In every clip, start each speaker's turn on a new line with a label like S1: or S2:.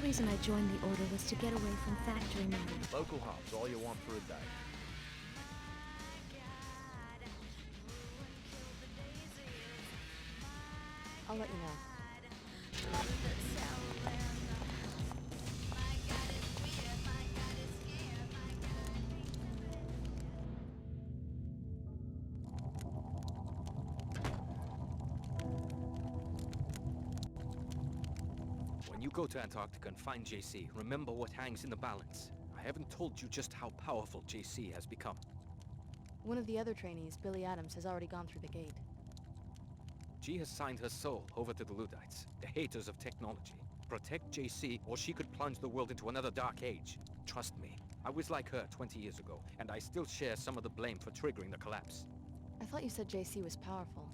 S1: reason I joined the Order was to get away from factory matters.
S2: Local hops, all you want for a day.
S3: I'll let you know.
S4: When you go to Antarctica and find JC, remember what hangs in the balance. I haven't told you just how powerful JC has become.
S3: One of the other trainees, Billy Adams, has already gone through the gate.
S4: She has signed her soul over to the Luddites, the haters of technology. Protect JC, or she could plunge the world into another dark age. Trust me, I was like her 20 years ago, and I still share some of the blame for triggering the collapse.
S3: I thought you said JC was powerful.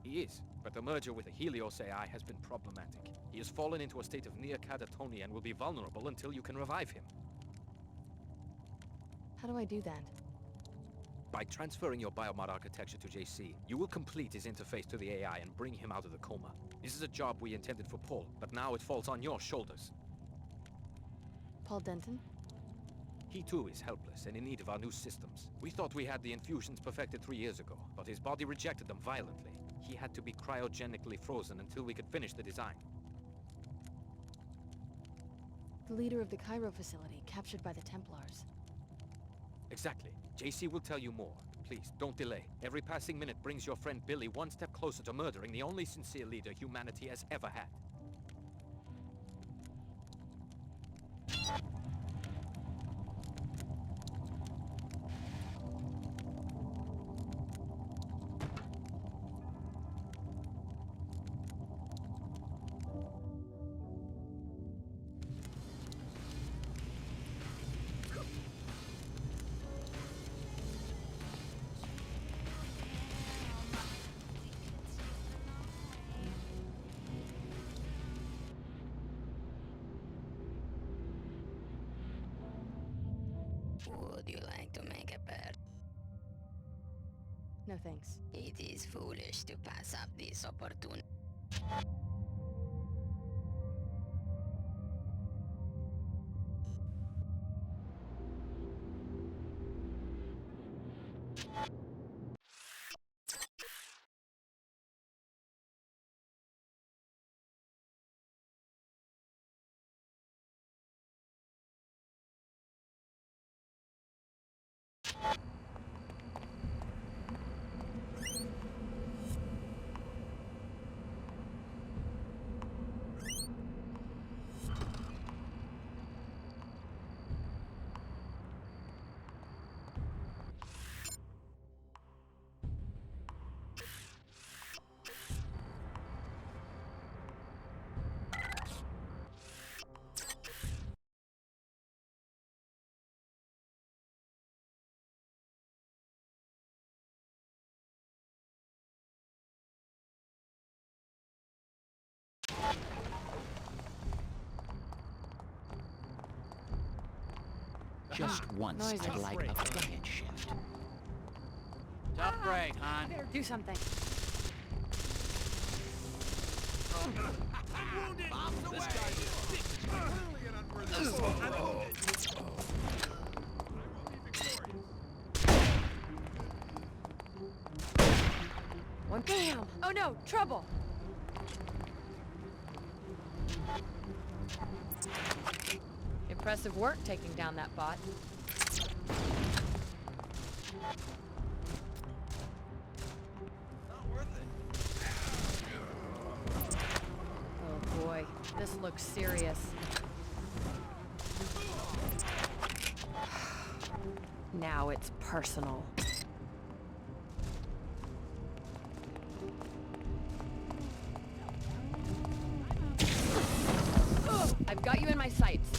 S4: He is, but the merger with the Helios AI has been problematic. He has fallen into a state of near catatonia and will be vulnerable until you can revive him.
S3: How do I do that?
S4: By transferring your biomod architecture to JC, you will complete his interface to the AI and bring him out of the coma. This is a job we intended for Paul, but now it falls on your shoulders.
S3: Paul Denton?
S4: He too is helpless and in need of our new systems. We thought we had the infusions perfected 3 years ago, but his body rejected them violently. He had to be cryogenically frozen until we could finish the design.
S3: The leader of the Cairo facility, captured by the Templars.
S4: Exactly. JC will tell you more. Please, don't delay. Every passing minute brings your friend Billy one step closer to murdering the only sincere leader humanity has ever had.
S5: Would you like to make a bet?
S3: No thanks.
S5: It is foolish to pass up this opportunity.
S6: Just once,
S3: Noises.
S6: I'd like a quiet shift.
S7: Tough break, hon.
S3: Better do something.
S7: This guy is clearly an unworthy soul.
S3: One bam! Oh no, trouble! Impressive work taking down that bot.
S7: Not worth it.
S3: Oh boy, this looks serious. Now it's personal. I've got you in my sights.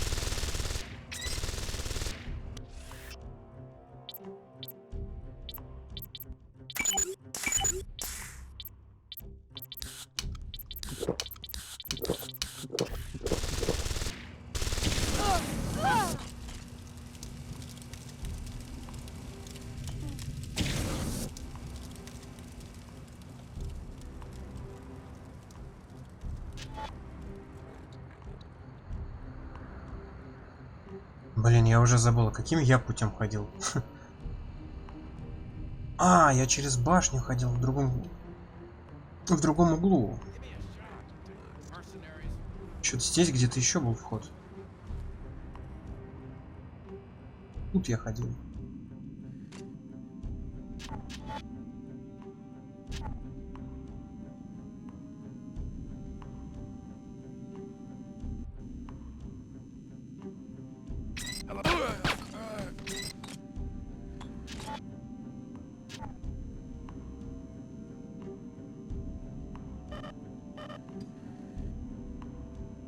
S8: Блин, я уже забыл, каким я путем ходил. А, я через башню ходил в другом углу. Что-то здесь где-то еще был вход. Тут я ходил.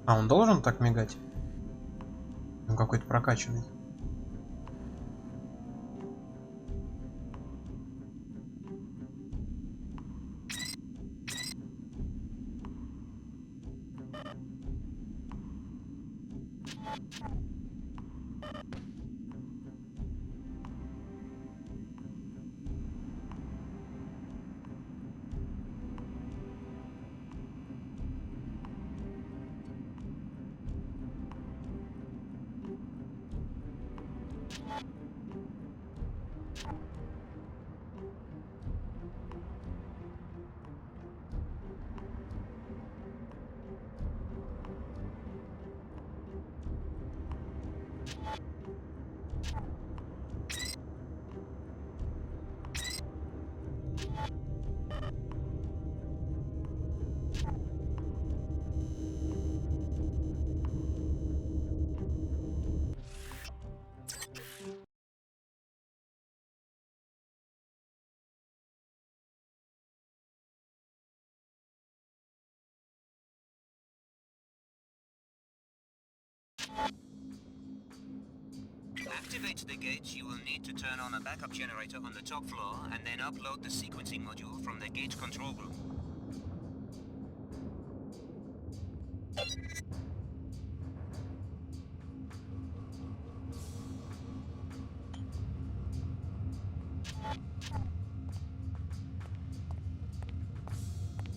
S8: А, он должен так мигать? Он какой-то прокачанный.
S9: To activate the gate, you will need to turn on a backup generator on the top floor and then upload the sequencing module from the gate control room.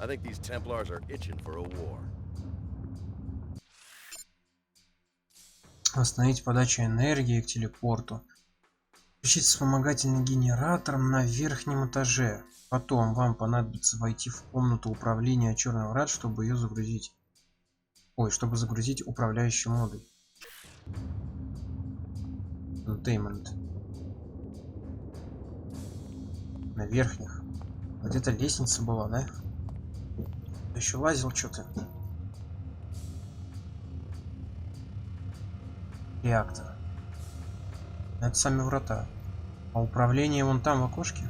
S2: I think these Templars are itching for a war.
S8: Остановить подачу энергии к телепорту. Включить вспомогательный генератор на верхнем этаже. Потом вам понадобится войти в комнату управления черных врат, чтобы ее загрузить. Ой, чтобы загрузить управляющий модуль. Containment. На верхних. Где-то лестница была, да? Еще лазил что-то. Реактор. Это сами врата. А управление вон там в окошке.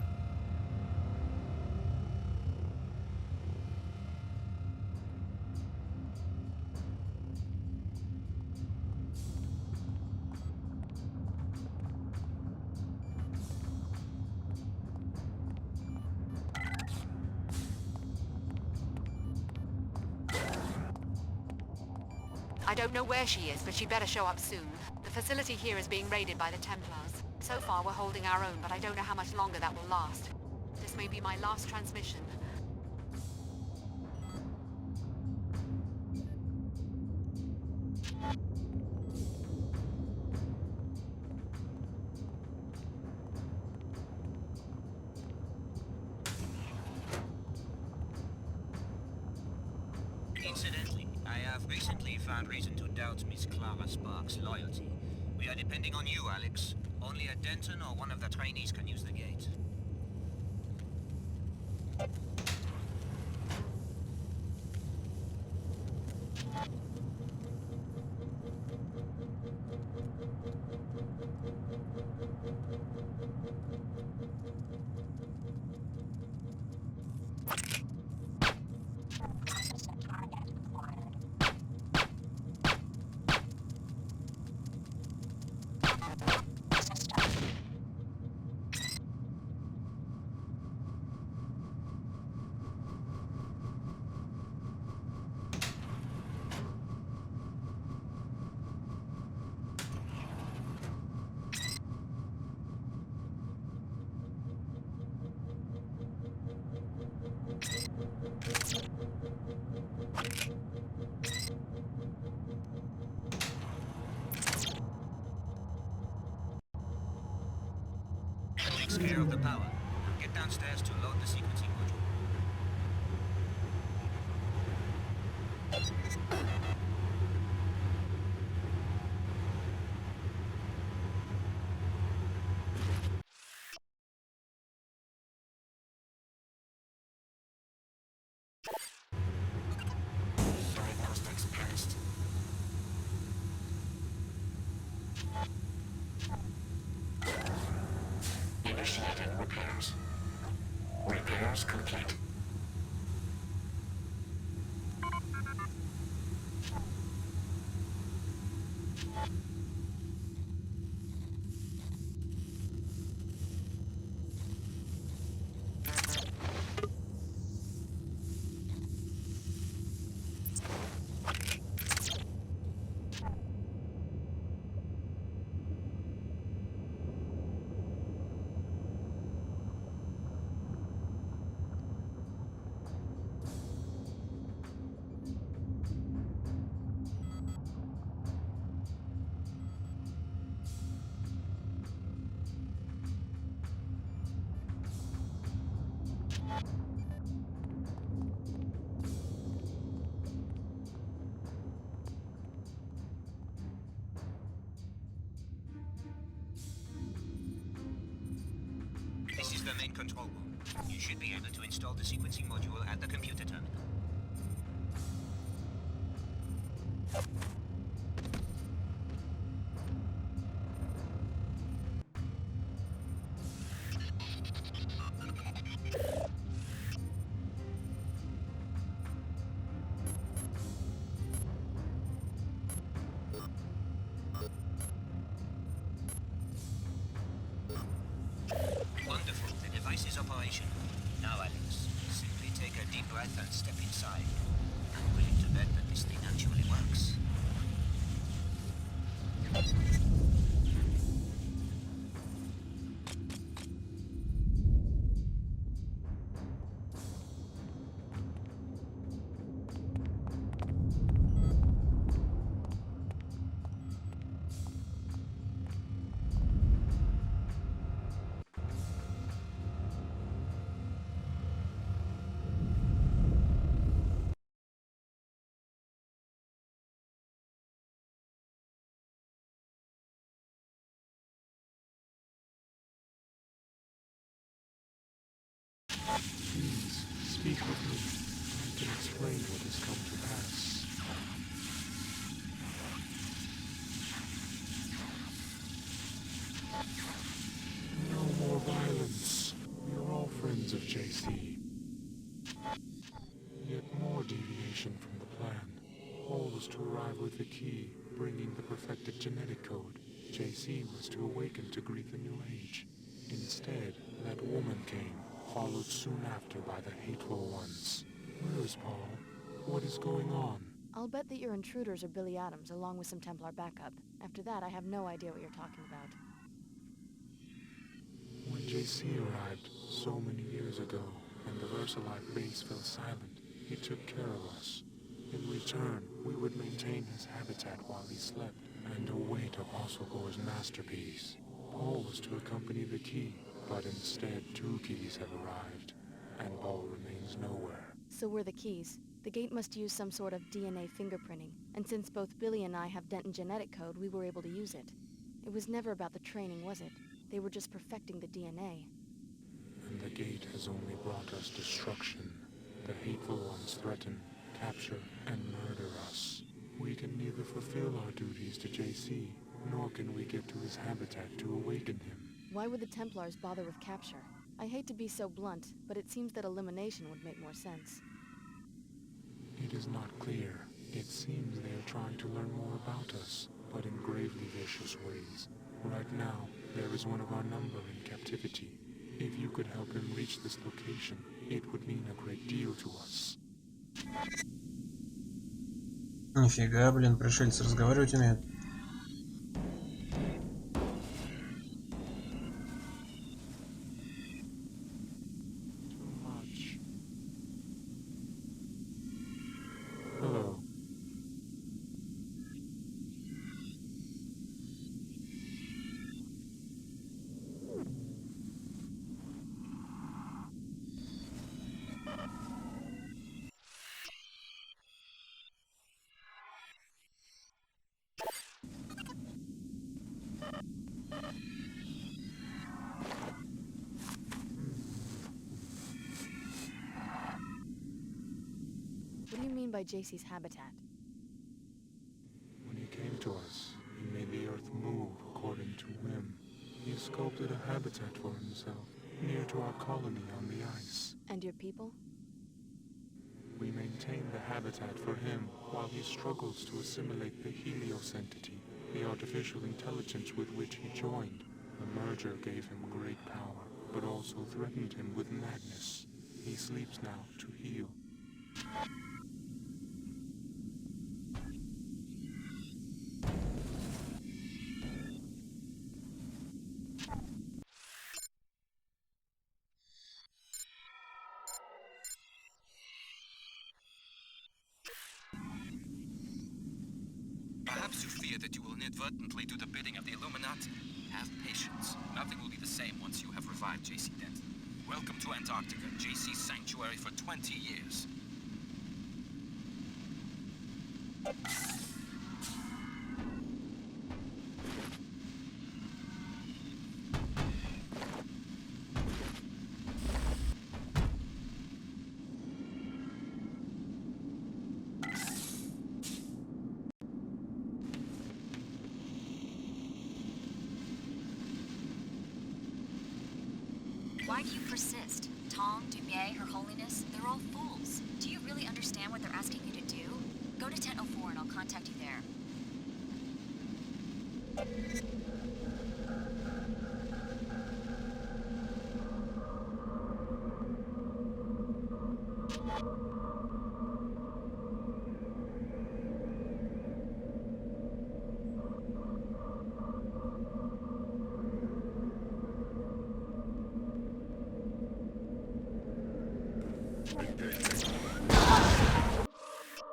S10: I don't know where she is, but she better show up soon. The facility here is being raided by the Templars. So far, we're holding our own, but I don't know how much longer that will last. This may be my last transmission.
S9: Incidentally, I have recently found reason to doubt Miss Clara Sparks' loyalty. We are depending on you, Alex. Only a Denton or one of the trainees can use the gate. care of the power. Now get downstairs to load the sequencing module.
S11: Initiating repairs. Repairs complete. This is the main control room. You should be able to install the sequencing module at the computer terminal. Wonderful. The device is operational. Now, Alex, simply take a deep breath and step inside. I'm willing to bet that this thing actually works. Please, speak with me. I can explain what has come to pass. No more violence. We are all friends of JC. Yet more deviation from the plan. Paul was to arrive with the key, bringing the perfected genetic code. JC was to awaken to greet the new age. Instead, that woman came, followed soon after by the hateful ones. Where is Paul? What is going on?
S3: I'll bet that your intruders are Billy Adams, along with some Templar backup. After that, I have no idea what you're talking about.
S11: When JC arrived so many years ago, and the Versalite base fell silent, he took care of us. In return, we would maintain his habitat while he slept, and await Apostle Gore's masterpiece. Paul was to accompany the key, but instead 2 keys have arrived, and Paul remains nowhere.
S3: So we're the keys. The gate must use some sort of DNA fingerprinting, and since both Billy and I have Denton genetic code, we were able to use it. It was never about the training, was it? They were just perfecting the DNA.
S11: And the gate has only brought us destruction. The hateful ones threaten, capture, and murder us. We can neither fulfill our duties to JC, nor can we get to his habitat to awaken him.
S3: Why would the Templars bother with capture? I hate to be so blunt, but it seems that elimination would make more sense.
S11: It is not clear. It seems they are trying to learn more about us, but in gravely vicious ways. Right now, there is one of our number in captivity. If you could help him reach this location, it would mean a great deal to us.
S8: Нифига, блин, пришельцы разговаривать умеют.
S11: Hello.
S3: by JC's habitat?
S11: When he came to us, he made the earth move according to whim. He sculpted a habitat for himself, near to our colony on the ice.
S3: And your people?
S11: We maintain the habitat for him while he struggles to assimilate the Helios entity, the artificial intelligence with which he joined. The merger gave him great power, but also threatened him with madness. He sleeps now to heal.
S4: Perhaps you fear that you will inadvertently do the bidding of the Illuminati. Have patience. Nothing will be the same once you have revived JC Dent. Welcome to Antarctica, JC's sanctuary for 20 years.
S12: Why do you persist? Tom, Dumier, Her Holiness, they're all fools. Do you really understand what they're asking you to do? Go to 1004 and I'll contact you there.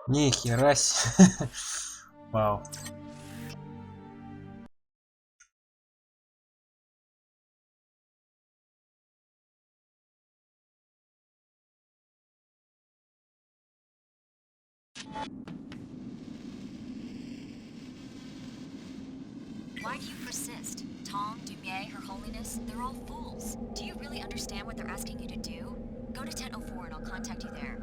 S8: Ни хера себе. Вау.
S12: Why do you persist? Tom, Dumier, Her Holiness, they're all fools. Do you really understand what they're asking you to do? Go to 1004 and I'll contact you there.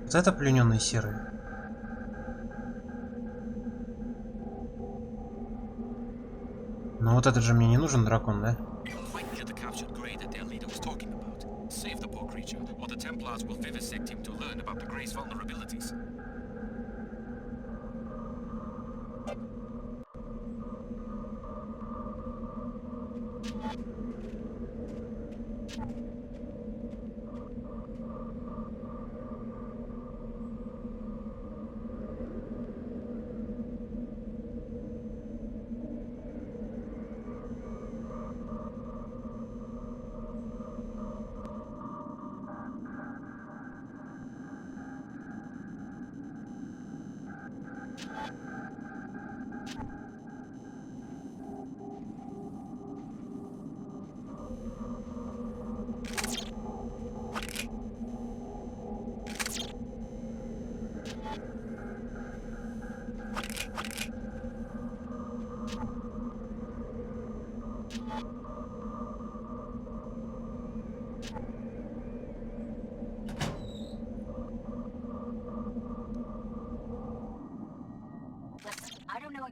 S8: Вот это плененные серые. Но вот этот же мне не нужен дракон, да?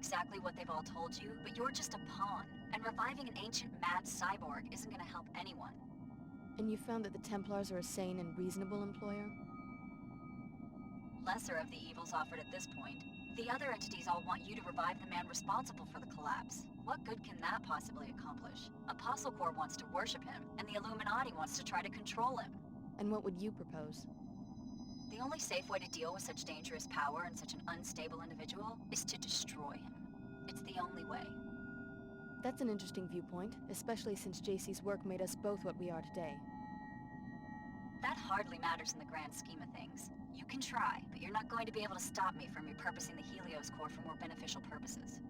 S12: exactly what they've all told you, but you're just a pawn. And reviving an ancient mad cyborg isn't gonna help anyone.
S3: And you found that the Templars are a sane and reasonable employer?
S12: Lesser of the evils offered at this point. The other entities all want you to revive the man responsible for the collapse. What good can that possibly accomplish? Apostle Corps wants to worship him, and the Illuminati wants to try to control him.
S3: And what would you propose?
S12: The only safe way to deal with such dangerous power and such an unstable individual is to destroy him. It's the only way.
S3: That's an interesting viewpoint, especially since JC's work made us both what we are today.
S12: That hardly matters in the grand scheme of things. You can try, but you're not going to be able to stop me from repurposing the Helios core for more beneficial purposes.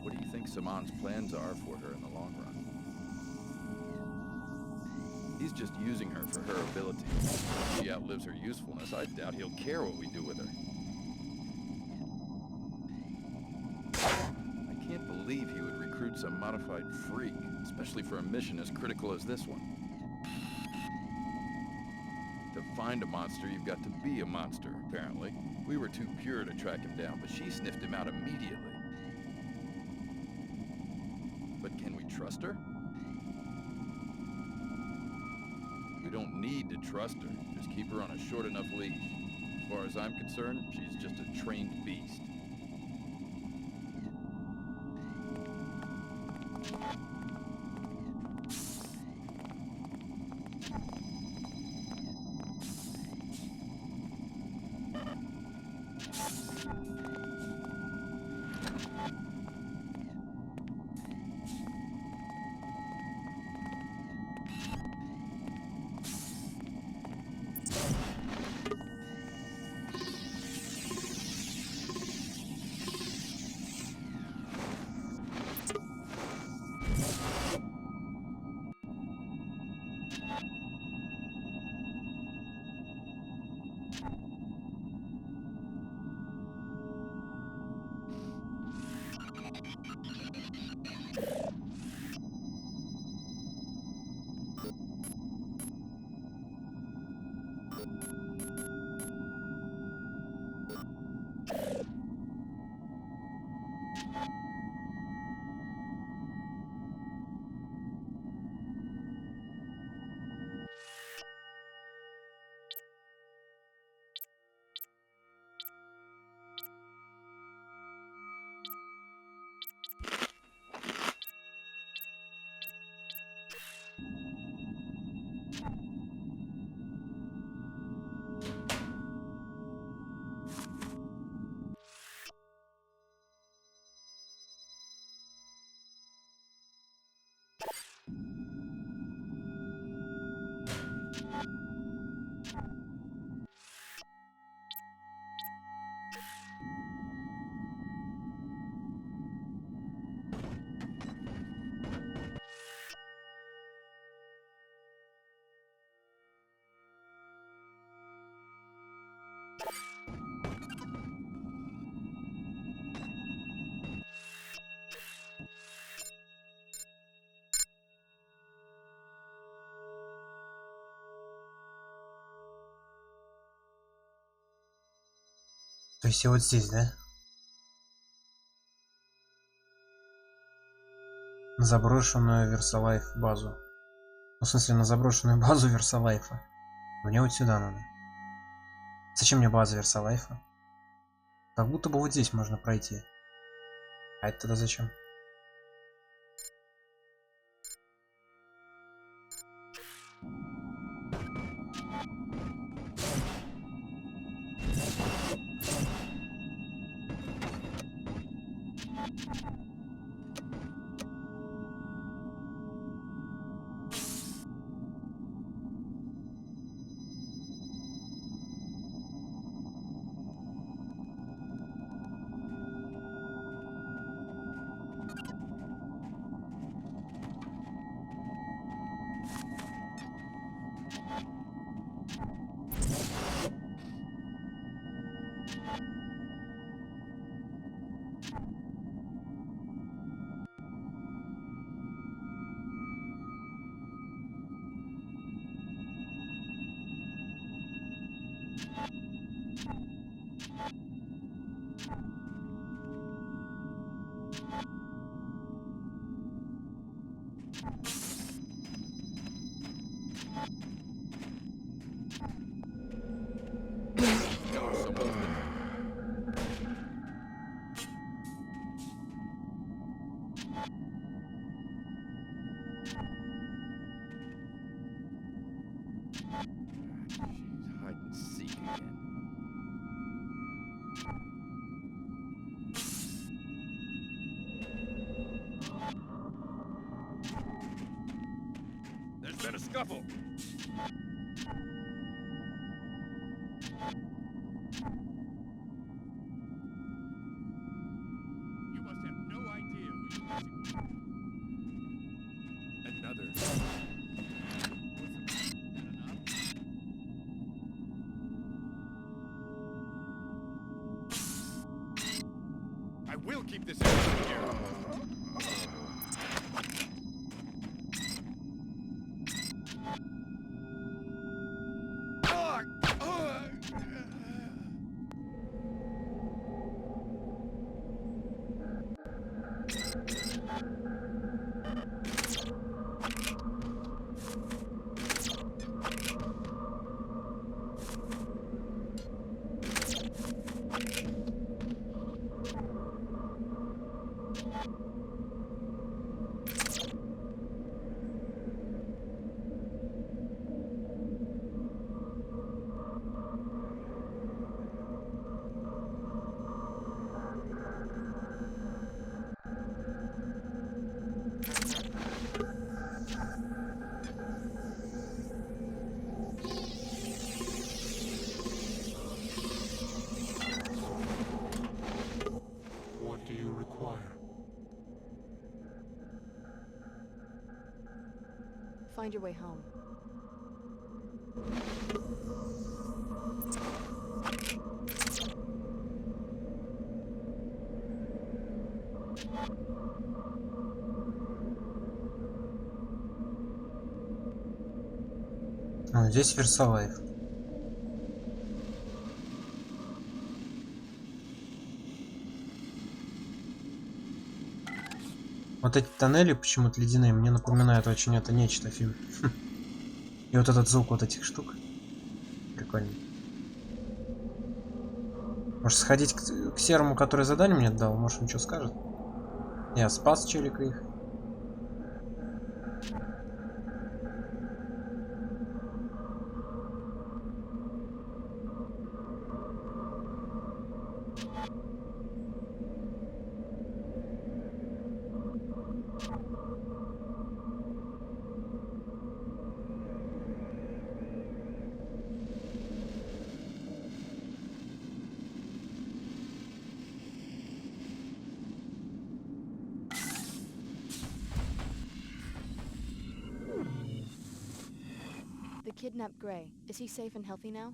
S2: What do you think Saman's plans are for her in the long run? He's just using her for her ability. If she outlives her usefulness, I doubt he'll care what we do with her. I can't believe he would recruit some modified freak, especially for a mission as critical as this one. To find a monster, you've got to be a monster, apparently. We were too pure to track him down, but she sniffed him out immediately. But can we trust her? We don't need to trust her. Just keep her on a short enough leash. As far as I'm concerned, she's just a trained beast.
S8: То есть я вот здесь, да? На заброшенную Версалайф базу. Ну, в смысле, на заброшенную базу Версалайфа. Мне вот сюда надо. Зачем мне база Версалайфа? Как будто бы вот здесь можно пройти. А это тогда зачем?
S2: Hide and seek again. There's been a scuffle. You must have no idea who you're messing with. Another. I will keep this in here.
S11: What do you require?
S3: Find your way home.
S8: Здесь Версалайф. Вот эти тоннели почему-то ледяные мне напоминают очень это нечто фильм. И вот этот звук вот этих штук. Прикольно. Может сходить к серому, который задание мне дал? Может он что скажет? Я спас челика их.
S3: The kidnapped Gray. Is he safe and healthy now?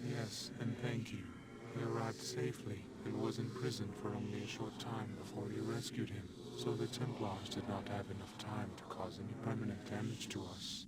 S11: Yes, and thank you. He arrived safely and was in prison for only a short time before you rescued him, so the Templars did not have enough time to cause any permanent damage to us.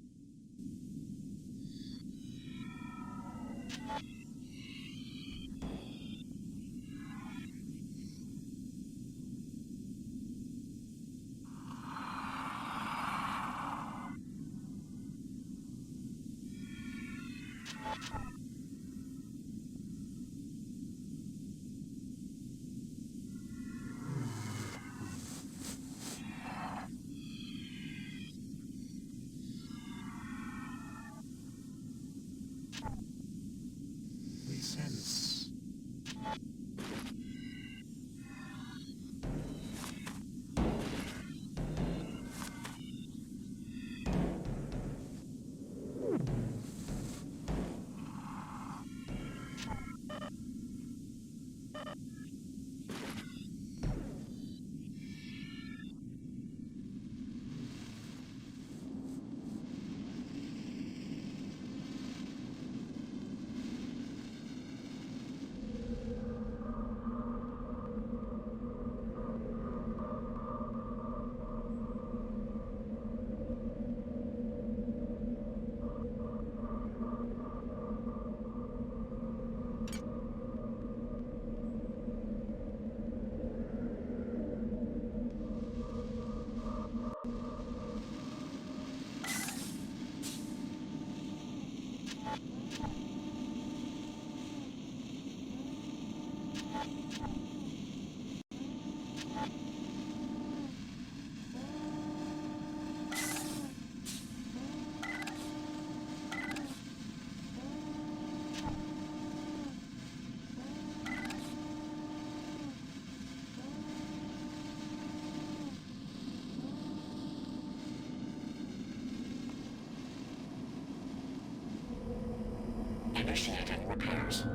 S6: Initiating repairs.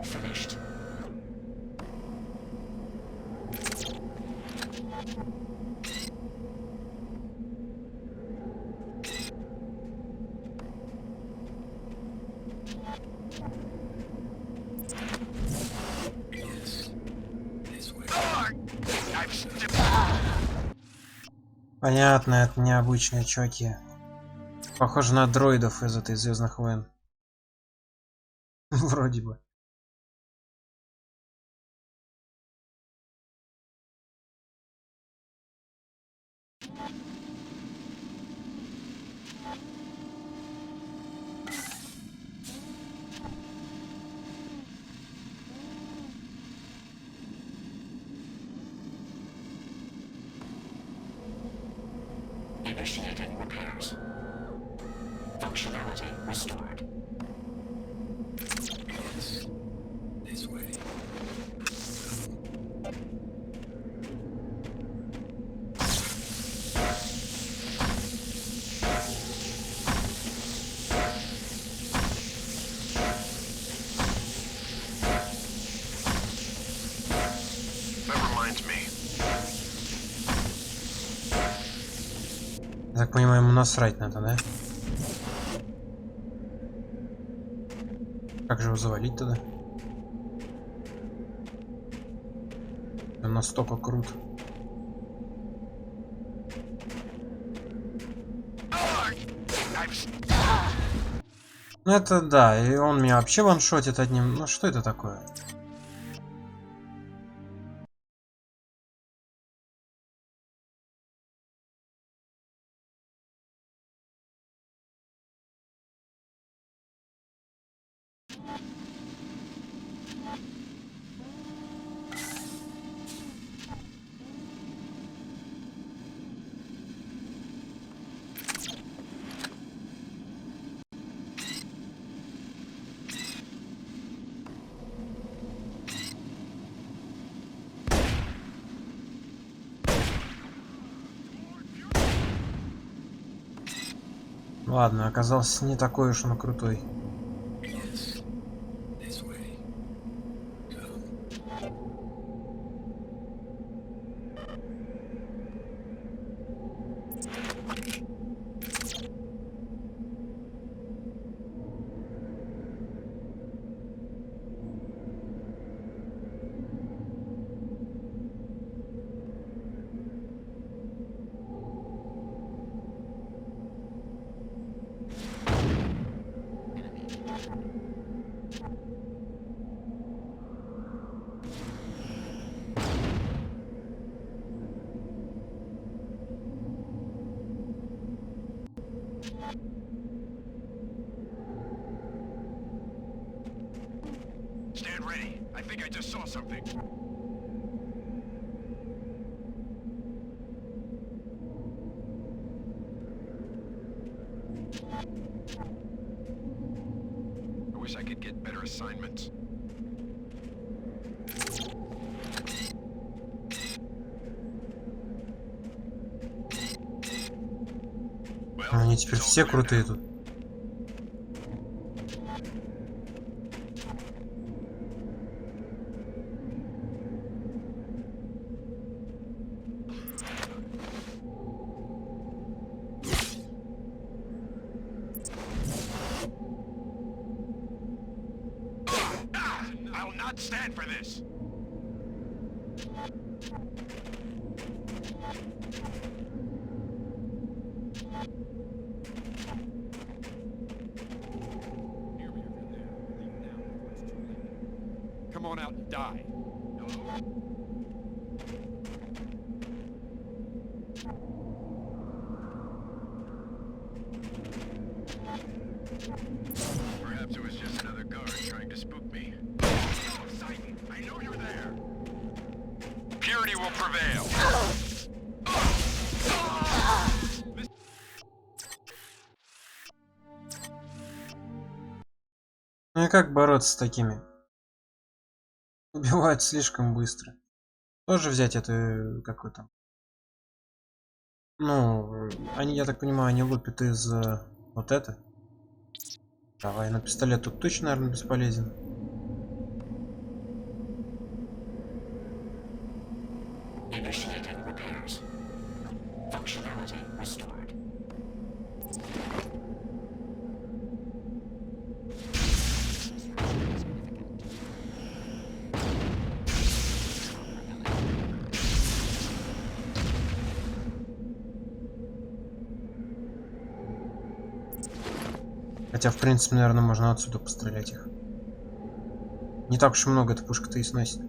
S6: Finished.
S8: Понятно, это необычные чуваки. Похоже на дроидов из этой Звездных войн. Вроде бы.
S6: Initiating repairs. Functionality restored. Yes. This way.
S7: That reminds me.
S8: Я так понимаю, ему насрать надо, да? Как же его завалить тогда? Он настолько крут. Ну это да, и он меня вообще ваншотит одним. Ну что это такое? Ладно, оказался не такой уж он крутой.
S7: Stand ready. I think I just saw something. I wish I could get better assignments.
S8: Они теперь все крутые тут.
S7: I'll not stand for this.
S4: Come on out and die.
S7: Perhaps it was just another guard trying to spook me. Oh, Sidon, I know Purity will prevail.
S8: Ну и как бороться с такими? Убивают слишком быстро. Тоже взять эту какую-то. Ну, они, я так понимаю, они лупят из вот это. Давай, на пистолет тут точно, наверное, бесполезен.
S6: Initiating repairs. Functionality restored.
S8: Хотя, в принципе, наверное, можно отсюда пострелять их. Не так уж и много эта пушка-то и сносит.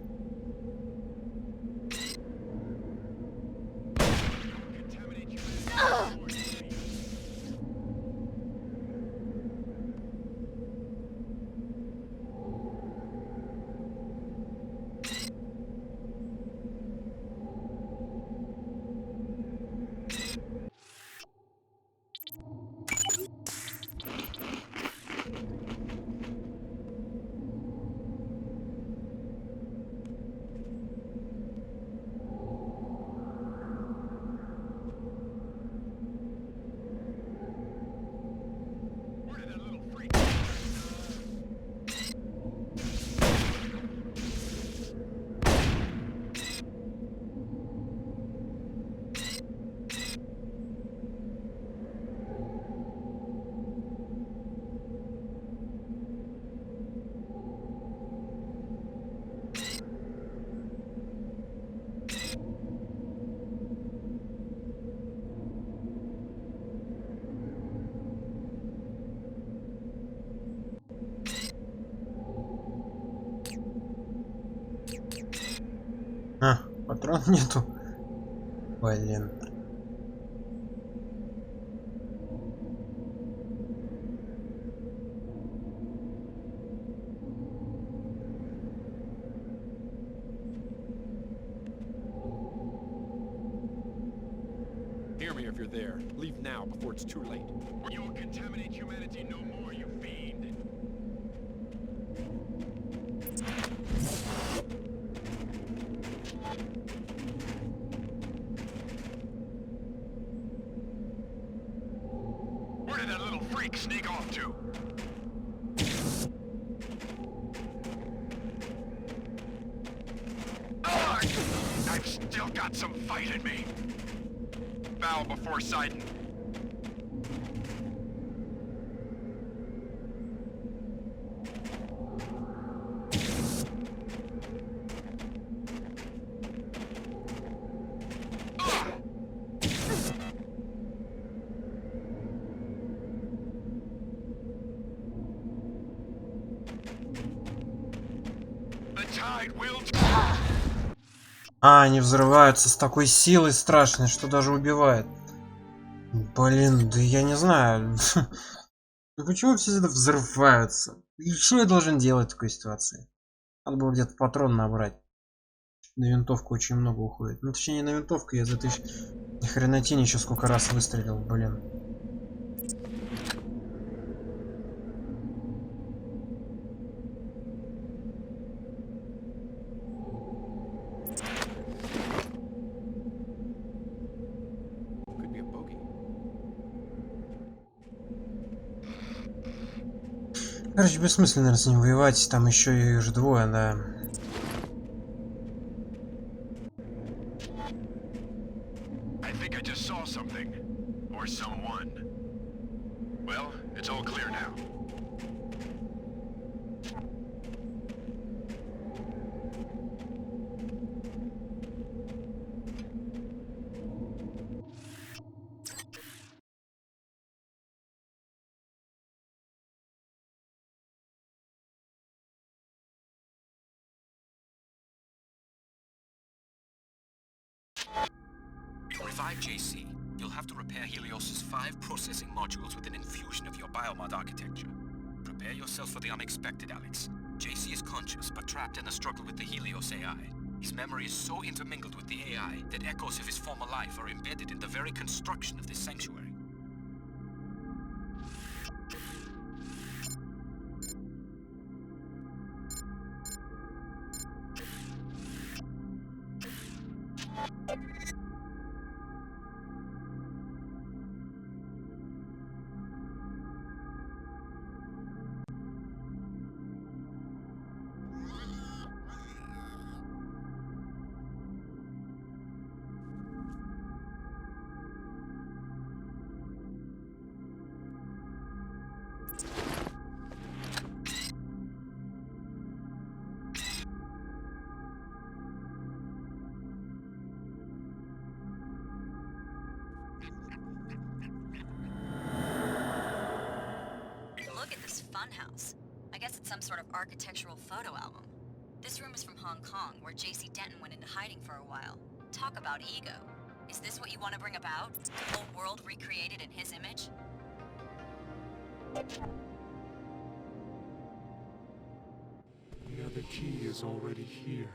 S8: А, патрон нету. Блин.
S7: Hear me if you're there. Leave now before it's too late. You will contaminate humanity no more, you fiend. Where did that little freak sneak off to? Ah! I've still got some fight in me. Bow before Sidon. The tide will.
S8: А, они взрываются с такой силой страшной, что даже убивает. Блин, да я не знаю. Ну почему все это взрываются? И что я должен делать в такой ситуации? Надо было где-то патрон набрать. На винтовку очень много уходит. Ну точнее не на винтовку, я из этой хренотени еще сколько раз выстрелил, блин. Короче, бессмысленно с ним воевать, там еще их же двое, да.
S7: I think I just saw something. Or someone. Well, it's all clear now.
S4: To revive JC, you'll have to repair Helios's 5 processing modules with an infusion of your biomod architecture. Prepare yourself for the unexpected, Alex. JC is conscious, but trapped in a struggle with the Helios AI. His memory is so intermingled with the AI that echoes of his former life are embedded in the very construction of this sanctuary.
S12: Look at this funhouse. I guess it's some sort of architectural photo album. This room is from Hong Kong, where JC Denton went into hiding for a while. Talk about ego. Is this what you want to bring about? The whole world recreated in his image?
S11: The other key is already here.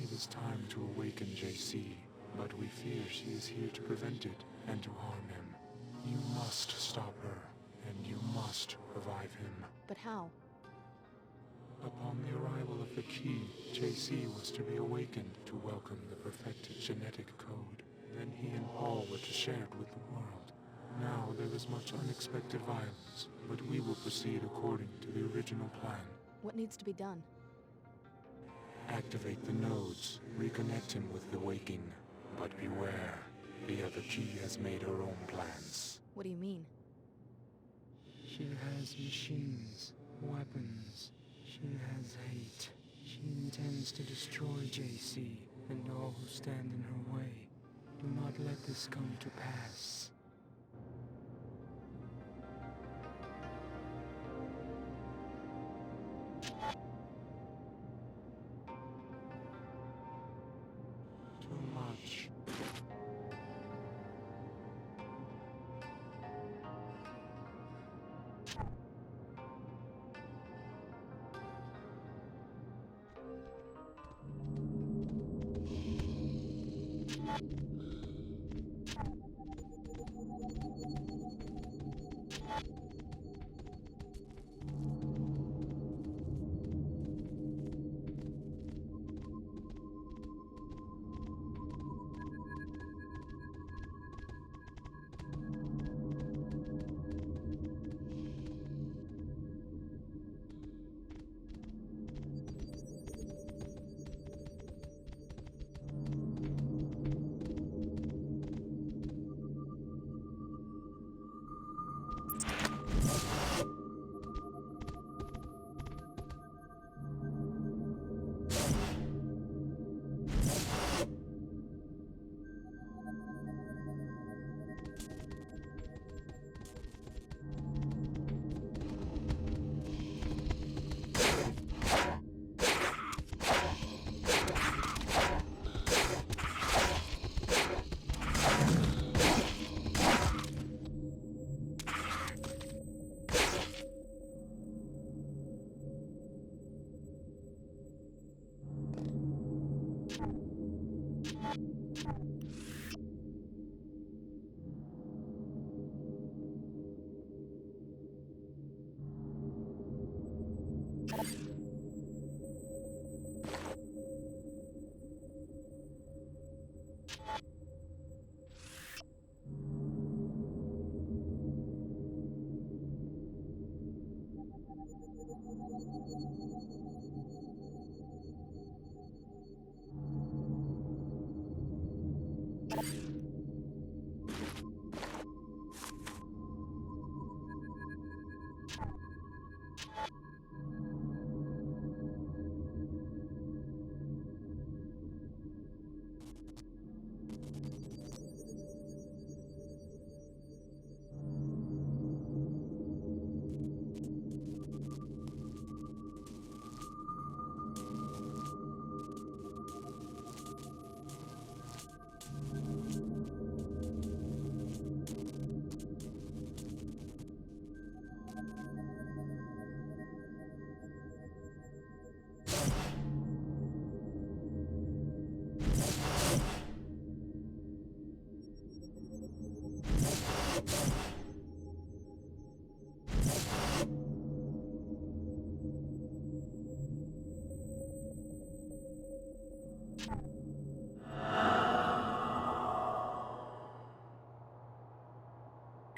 S11: It is time to awaken JC, but we fear she is here to prevent it and to harm him. You must stop her, and you must revive him.
S3: But how?
S11: Upon the arrival of the key, JC was to be awakened to welcome the perfected genetic code. Then he and Paul were to share it with the world. Now there is much unexpected violence, but we will proceed according to the original plan.
S3: What needs to be done?
S11: Activate the nodes, reconnect him with the waking. But beware, the other key has made her own plans.
S3: What do you mean?
S13: She has machines, weapons. She has hate. She intends to destroy JC and all who stand in her way. Do not let this come to pass.
S11: Too much.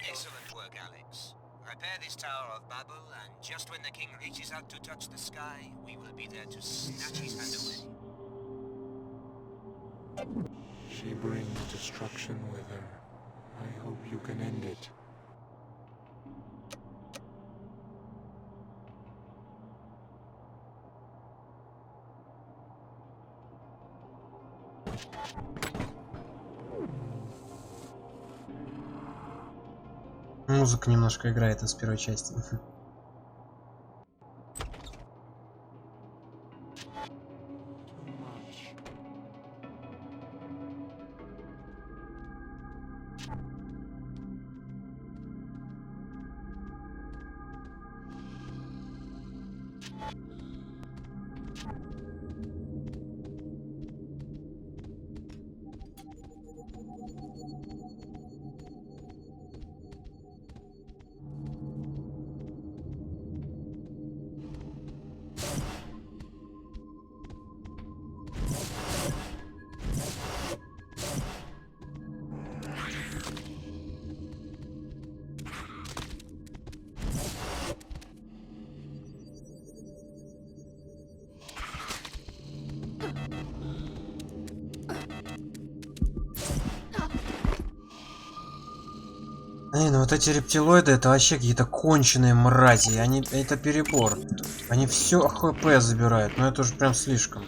S9: Excellent work, Alex. Repair this Tower of Babel, and just when the king reaches out to touch the sky, we will be there to snatch his hand away.
S11: She brings destruction with her. I hope you can end it.
S8: Музыка немножко играет из первой части. Ну вот эти рептилоиды, это вообще какие-то конченые мрази. Они, это перебор. Они все ХП забирают, но это уже прям слишком.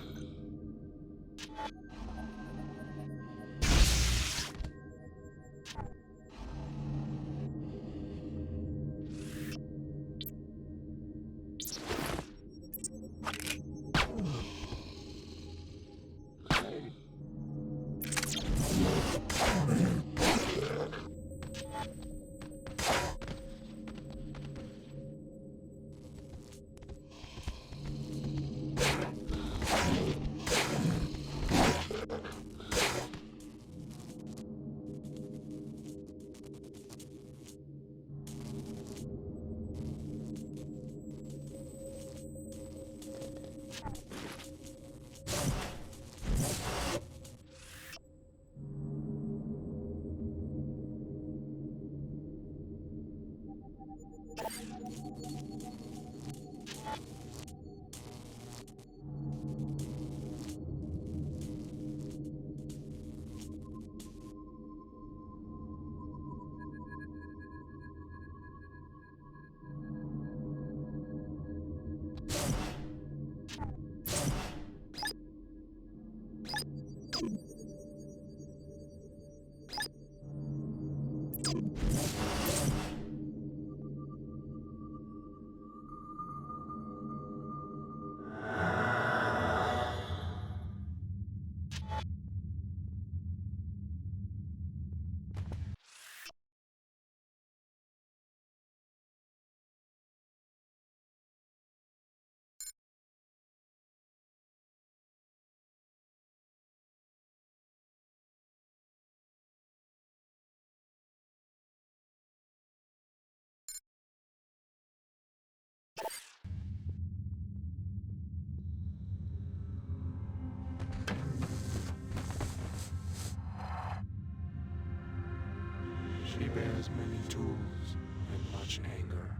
S11: She bears many tools and much anger.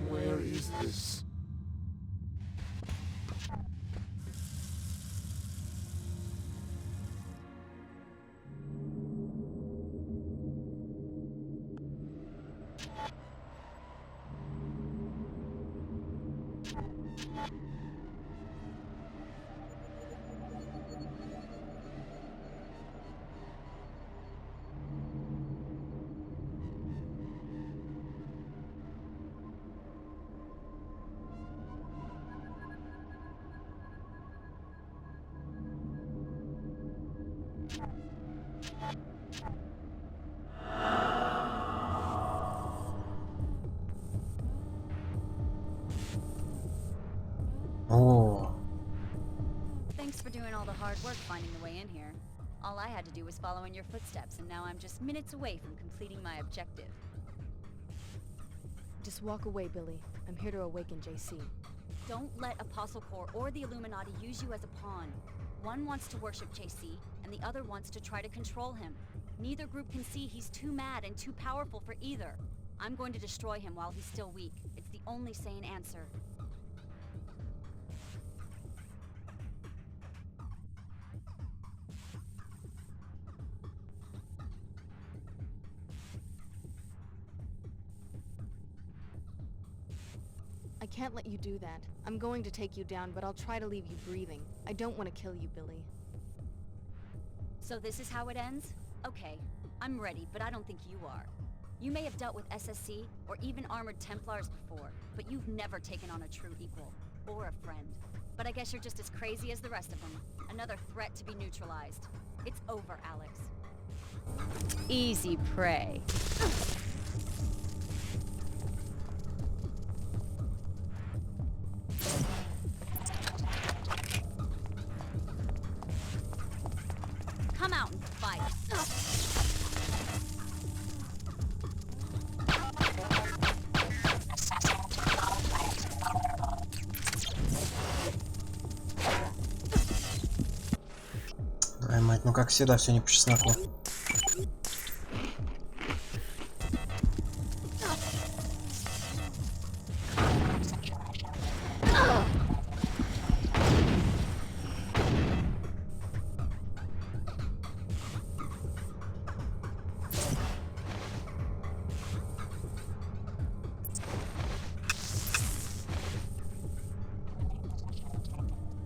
S11: Where is this?
S8: О,
S12: Thanks for doing all the hard work finding the way in here. All I had to do was follow in your footsteps, and now I'm just minutes away from completing my objective.
S3: Just walk away, Billy. I'm here to awaken JC.
S12: Don't let Apostle Corps or the Illuminati use you as a pawn. One wants to worship JC, and the other wants to try to control him. Neither group can see he's too mad and too powerful for either. I'm going to destroy him while he's still weak. It's the only sane answer.
S3: I can't let you do that. I'm going to take you down, but I'll try to leave you breathing. I don't want to kill you, Billy.
S12: So this is how it ends? Okay, I'm ready, but I don't think you are. You may have dealt with SSC, or even armored Templars before, but you've never taken on a true equal, or a friend. But I guess you're just as crazy as the rest of them. Another threat to be neutralized. It's over, Alex. Easy prey. Come out and fight.
S8: Ай, мать, ну как всегда, все не по чесноку.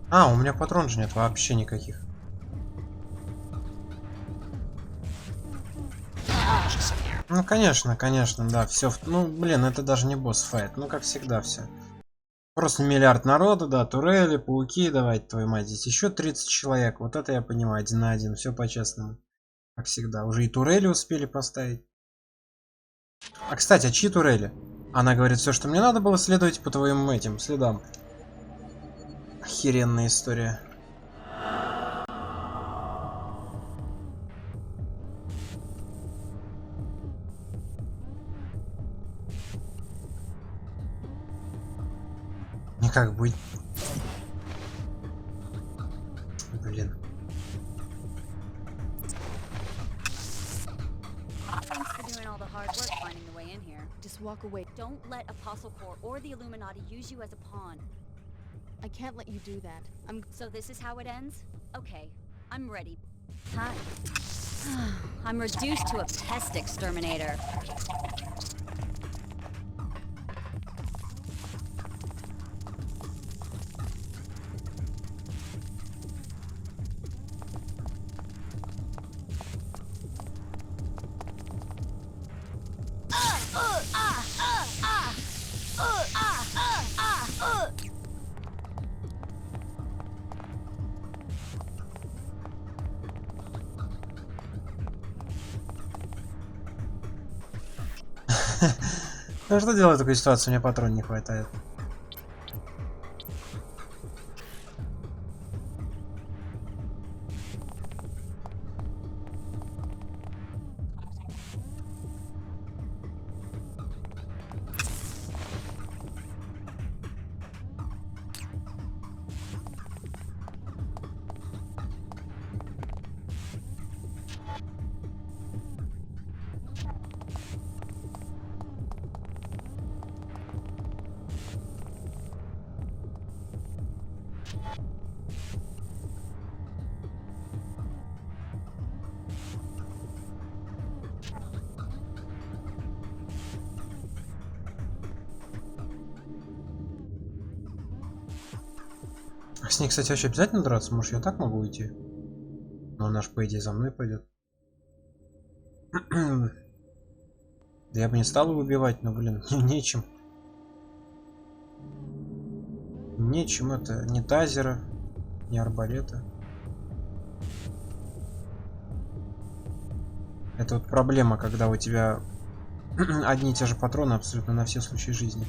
S8: А, у меня патрон же нет вообще никаких. Ну, конечно, да, все. Ну, блин, это даже не босс-файт. Ну, как всегда, все. Просто миллиард народа, да, турели, пауки, давайте, твою мать, здесь еще 30 человек. Вот это я понимаю, 1 на 1, все по-честному. Как всегда. Уже и турели успели поставить. А, кстати, а чьи турели? Она говорит, все, что мне надо было, следовать по твоим этим следам. Охеренная история. Никак быть. Блин.
S12: Thanks for doing all the hard work finding the way in here.
S3: Just walk away.
S12: Don't let Apostle Corps or the Illuminati use you as a pawn.
S3: I can't let you do that.
S12: So this is how it ends? Okay, I'm ready. Hi. I'm reduced to a pest exterminator.
S8: Ну что делать в такой ситуации? Мне патрон не хватает. С ней, кстати, вообще обязательно драться? Может, я так могу уйти? Но она ж, по идее, за мной пойдет. Да я бы не стал его убивать, но, блин, нечем. Нечем это. Ни тазера, ни арбалета. Это вот проблема, когда у тебя одни и те же патроны абсолютно на все случаи жизни.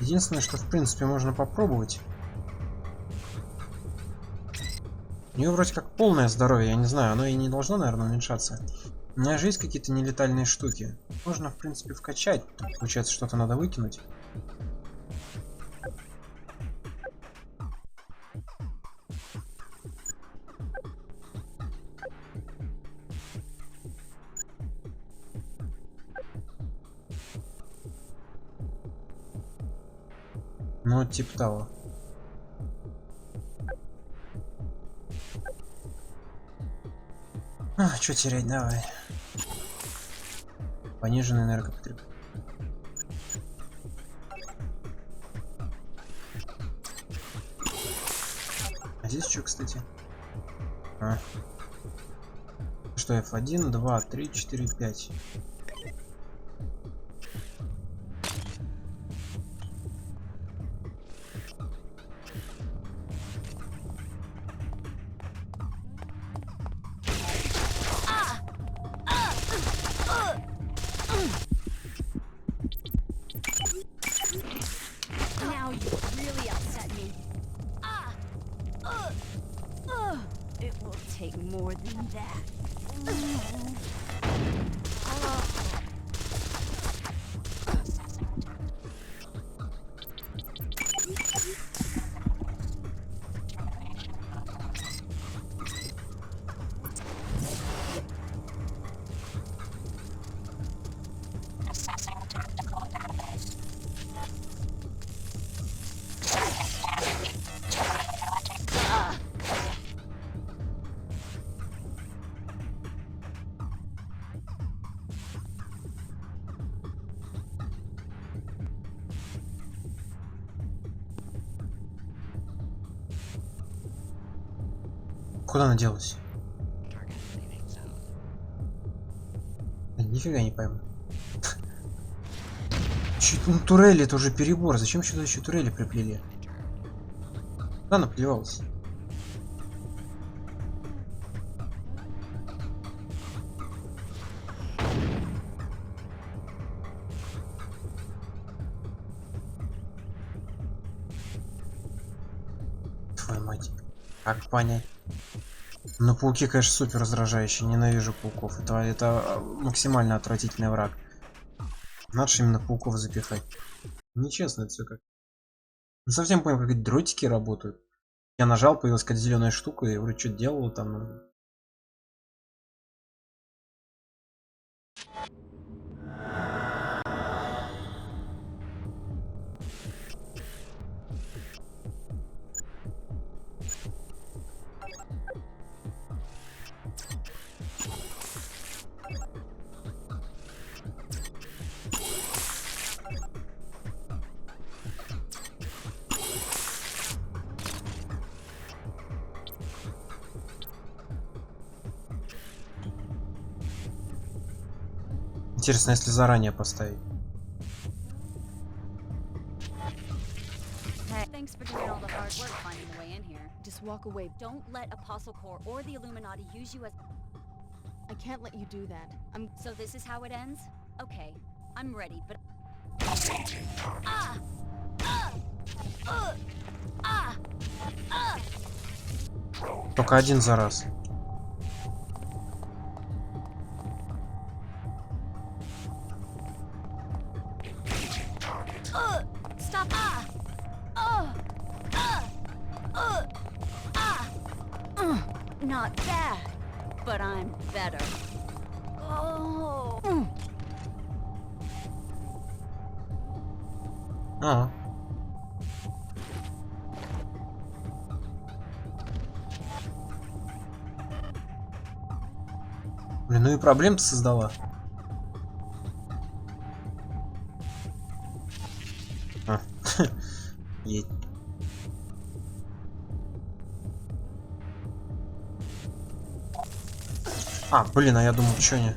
S8: Единственное, что в принципе можно попробовать. У нее вроде как полное здоровье, я не знаю, оно и не должно, наверное, уменьшаться. У меня же есть какие-то нелетальные штуки. Можно, в принципе, вкачать. Тут, получается, что-то надо выкинуть. Ну, типа того. Что терять, давай. Пониженный энергопотреб. А здесь что, кстати? Что, F1, 2, 3, 4, 5. Куда она делась? Нифига не пойму. Ну, турели это уже перебор. Зачем сюда еще турели приплели? Куда она плевалась? Твою мать. Как понять? Но пауки, конечно, супер раздражающие. Ненавижу пауков. Это максимально отвратительный враг. Надо же именно пауков запихать. Нечестно это все как. Не совсем понял, как эти дротики работают. Я нажал, появилась какая-то зеленая штука, и вроде что-то делала там. Интересно, если заранее поставить.
S12: Thanks for doing all the hard work finding the way in here. Just walk away. Don't let Apostle Corps or the Illuminati use you as...
S3: I can't let you do that.
S12: So this is how it ends? Okay, I'm ready, but...
S8: Только один за раз.
S12: Stop! Not bad, but I'm better. Oh.
S8: Блин, ну и проблем-то создала. Едь. Блин, а я думал, что не.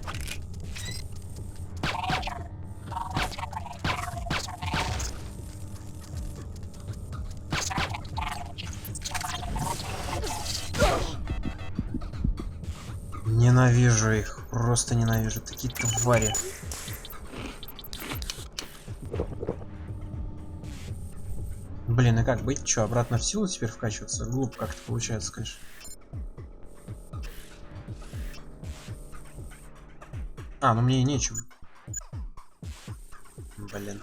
S8: Ненавижу их, просто ненавижу, такие твари. Блин, и как быть? Что, обратно в силу теперь вкачиваться? Глупо как-то получается, конечно. А, ну мне и нечем. Блин.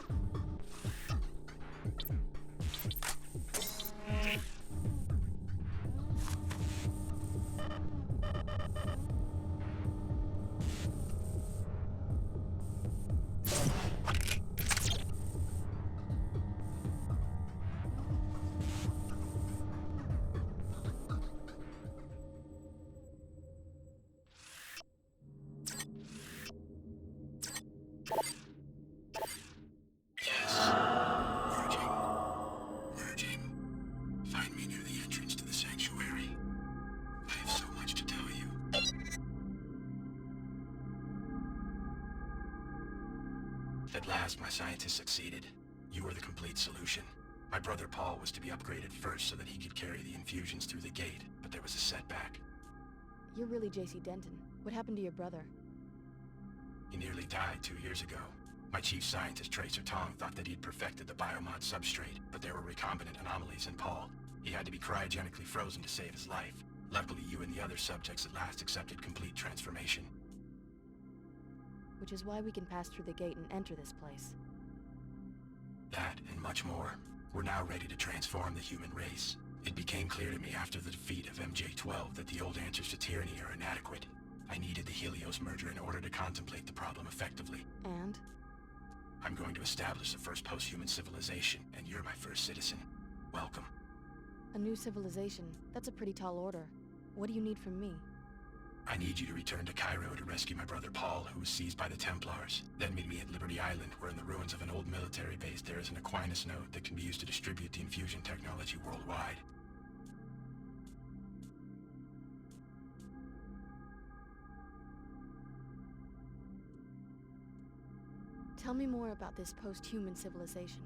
S6: At last, my scientists succeeded. You were the complete solution. My brother Paul was to be upgraded first so that he could carry the infusions through the gate, but there was a setback.
S3: You're really J.C. Denton. What happened to your brother?
S6: He nearly died 2 years ago. My chief scientist, Tracer Tong, thought that he'd perfected the biomod substrate, but there were recombinant anomalies in Paul. He had to be cryogenically frozen to save his life. Luckily, you and the other subjects at last accepted complete transformation.
S3: Which is why we can pass through the gate and enter this place.
S6: That, and much more. We're now ready to transform the human race. It became clear to me after the defeat of MJ-12 that the old answers to tyranny are inadequate. I needed the Helios merger in order to contemplate the problem effectively.
S3: And?
S6: I'm going to establish the first post-human civilization, and you're my first citizen. Welcome.
S3: A new civilization? That's a pretty tall order. What do you need from me?
S6: I need you to return to Cairo to rescue my brother Paul, who was seized by the Templars. Then meet me at Liberty Island, where in the ruins of an old military base there is an Aquinas node that can be used to distribute the infusion technology worldwide.
S3: Tell me more about this post-human civilization.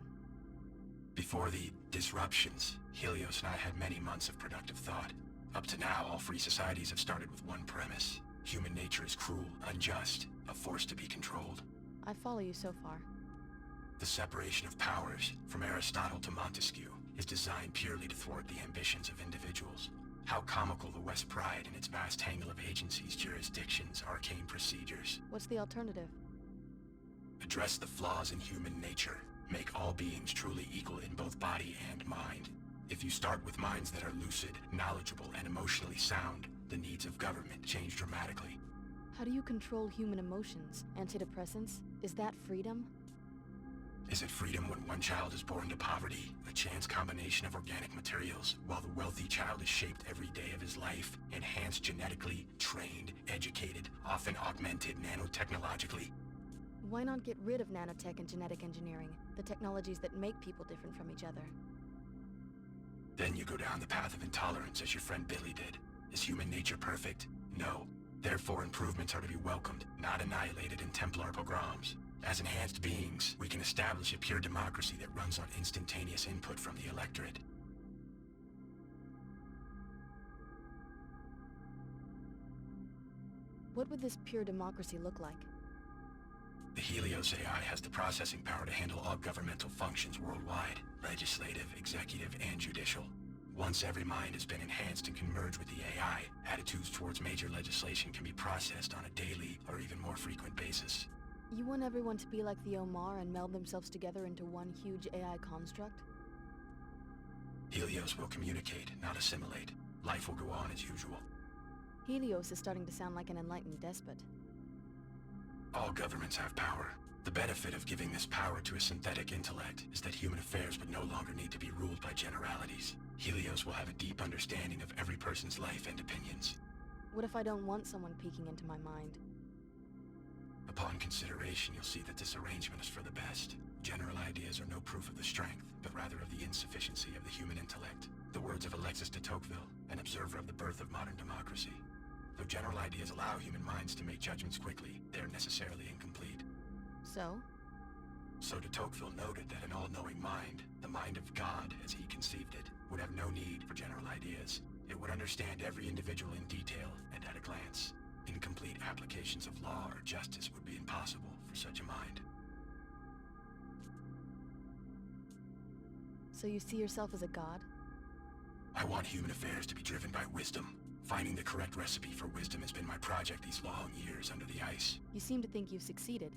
S6: Before the disruptions, Helios and I had many months of productive thought. Up to now, all free societies have started with one premise. Human nature is cruel, unjust, a force to be controlled.
S3: I follow you so far.
S6: The separation of powers, from Aristotle to Montesquieu, is designed purely to thwart the ambitions of individuals. How comical the West's pride in its vast tangle of agencies, jurisdictions, arcane procedures.
S3: What's the alternative?
S6: Address the flaws in human nature. Make all beings truly equal in both body and mind. If you start with minds that are lucid, knowledgeable, and emotionally sound, the needs of government change dramatically.
S3: How do you control human emotions? Antidepressants? Is that freedom?
S6: Is it freedom when one child is born to poverty, a chance combination of organic materials, while the wealthy child is shaped every day of his life, enhanced genetically, trained, educated, often augmented nanotechnologically?
S3: Why not get rid of nanotech and genetic engineering, the technologies that make people different from each other?
S6: Then you go down the path of intolerance as your friend Billy did. Is human nature perfect? No. Therefore, improvements are to be welcomed, not annihilated in Templar pogroms. As enhanced beings, we can establish a pure democracy that runs on instantaneous input from the electorate.
S3: What would this pure democracy look like?
S6: The Helios AI has the processing power to handle all governmental functions worldwide, legislative, executive, and judicial. Once every mind has been enhanced and can merge with the AI, attitudes towards major legislation can be processed on a daily or even more frequent basis.
S3: You want everyone to be like the Omar and meld themselves together into one huge AI construct?
S6: Helios will communicate, not assimilate. Life will go on as usual.
S3: Helios is starting to sound like an enlightened despot.
S6: All governments have power. The benefit of giving this power to a synthetic intellect is that human affairs would no longer need to be ruled by generalities. Helios will have a deep understanding of every person's life and opinions.
S3: What if I don't want someone peeking into my mind?
S6: Upon consideration, you'll see that this arrangement is for the best. General ideas are no proof of the strength, but rather of the insufficiency of the human intellect. The words of Alexis de Tocqueville, an observer of the birth of modern democracy. Though general ideas allow human minds to make judgments quickly, they are necessarily incomplete.
S3: So?
S6: So de Tocqueville noted that an all-knowing mind, the mind of God as he conceived it, would have no need for general ideas. It would understand every individual in detail and at a glance. Incomplete applications of law or justice would be impossible for such a mind.
S3: So you see yourself as a god?
S6: I want human affairs to be driven by wisdom. Finding the correct recipe for wisdom has been my project these long years under the ice.
S3: You seem to think you've succeeded.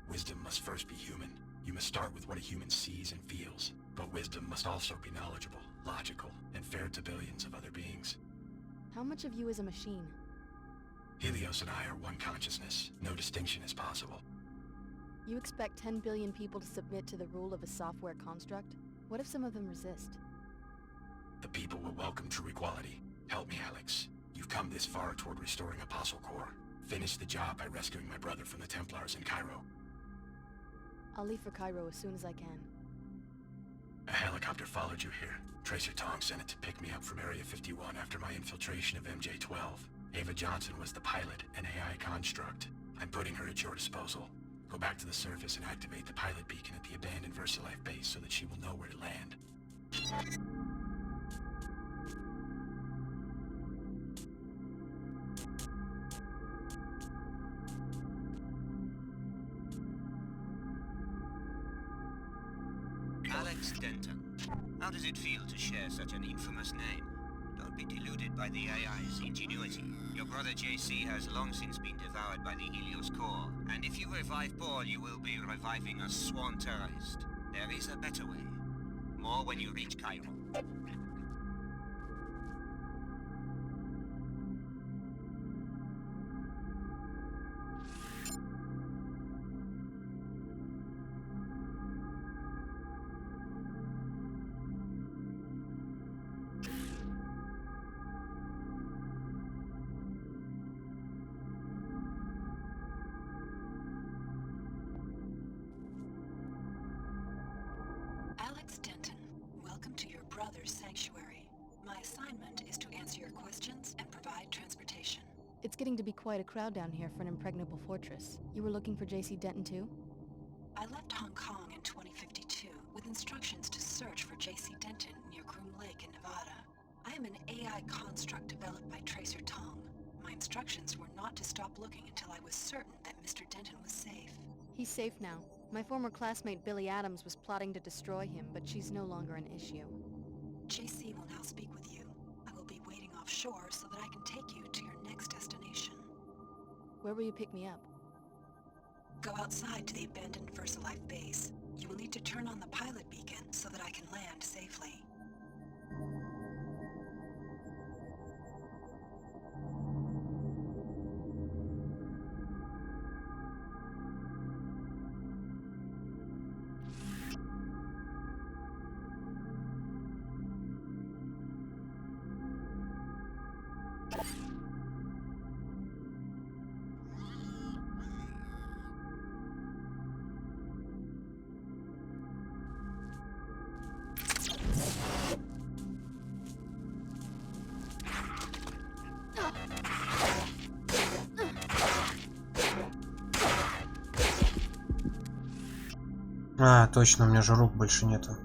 S6: Wisdom must first be human. You must start with what a human sees and feels. But wisdom must also be knowledgeable, logical, and fair to billions of other beings.
S3: How much of you is a machine?
S6: Helios and I are one consciousness. No distinction is possible.
S3: You expect 10 billion people to submit to the rule of a software construct? What if some of them resist?
S6: The people will welcome true equality. Help me, Alex. You've come this far toward restoring Apostle Corps. Finish the job by rescuing my brother from the Templars in Cairo.
S3: I'll leave for Cairo as soon as I can.
S6: A helicopter followed you here. Tracer Tong sent it to pick me up from Area 51 after my infiltration of MJ-12. Ava Johnson was the pilot, an AI construct. I'm putting her at your disposal. Go back to the surface and activate the pilot beacon at the abandoned VersaLife base so that she will know where to land.
S9: Alex Denton. How does it feel to share such an infamous name? Don't be deluded by the AI's ingenuity. Your brother JC has long since been devoured by the Helios core, and if you revive Paul, you will be reviving a sworn terrorist. There is a better way. More when you reach Cairo.
S14: Alex Denton, welcome to your brother's sanctuary. My assignment is to answer your questions and provide transportation.
S3: It's getting to be quite a crowd down here for an impregnable fortress. You were looking for JC Denton too?
S14: I left Hong Kong in 2052 with instructions to search for JC Denton near Groom Lake in Nevada. I am an AI construct developed by Tracer Tong. My instructions were not to stop looking until I was certain that Mr. Denton was safe.
S3: He's safe now. My former classmate Billy Adams was plotting to destroy him, but she's no longer an issue.
S14: JC will now speak with you. I will be waiting offshore so that I can take you to your next destination.
S3: Where will you pick me up?
S14: Go outside to the abandoned VersaLife base. You will need to turn on the pilot beacon so that I can land safely.
S8: А, точно, у меня же рук больше нету.